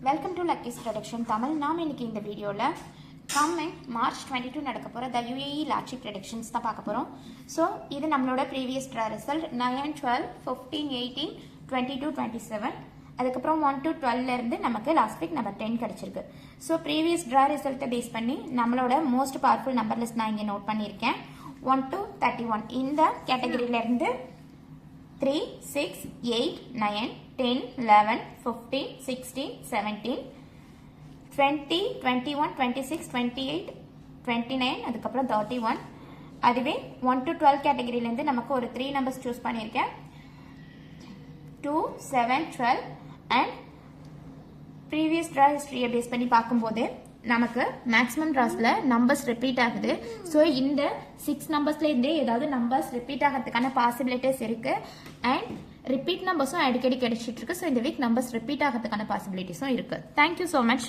Welcome to Lucky's production Tamil. நாம் இன்னைக்கு இந்த வீடியோவில் கம்மிங் மார்ச் 22 நடக்க போகிற த UAE லாட்ரி ப்ரெடிக்ஷன்ஸ் தான் பார்க்க போகிறோம். ஸோ இது நம்மளோட ப்ரீவியஸ் ட்ரா ரிசல்ட் 9, 12, 15, 18, 22, 27. அதுக்கப்புறம் 1 to 12லேருந்து நமக்கு லாஸ்ட் வீக் நம்பர் 10 கிடச்சிருக்கு. ஸோ ப்ரீவியஸ் ட்ரா ரிசல்ட்டை பேஸ் பண்ணி நம்மளோட மோஸ்ட் பவர்ஃபுல் நம்பர் லிஸ்ட் நான் இங்கே நோட் பண்ணியிருக்கேன். 1 to 31 இந்த கேட்டகரியிலேருந்து 3, 6, 8, 9, 10, 11, 15, 16, 17, 20, 21, 26, 28, 29, அதுக்கப்புறம் 31. அதுவே 1 to 12 கேட்டகரியிலேருந்து நமக்கு ஒரு 3 நம்பர்ஸ் சூஸ் பண்ணியிருக்கேன். 2, 7, 12 அண்ட் ப்ரீவியஸ் ட்ரா ஹிஸ்ட்ரியை பேஸ் பண்ணி பார்க்கும்போது நமக்கு மேக்ஸிமம் ட்ராஸில் நம்பர்ஸ் ரிப்பீட் ஆகுது. ஸோ இந்த 6 நம்பர்ஸ்லேருந்தே ஏதாவது நம்பர்ஸ் ரிப்பீட் ஆகிறதுக்கான பாசிபிலிட்டிஸ் இருக்குது. அண்ட் ரிப்பீட் நம்பர்ஸும் அடிக்கடி கிடைச்சிட்டு இருக்கு. ஸோ இந்த வீக் நம்பர்ஸ் ரிப்பீட் ஆகிறதுக்கான பாசிபிலிட்டிஸும் இருக்குது. Thank you so much.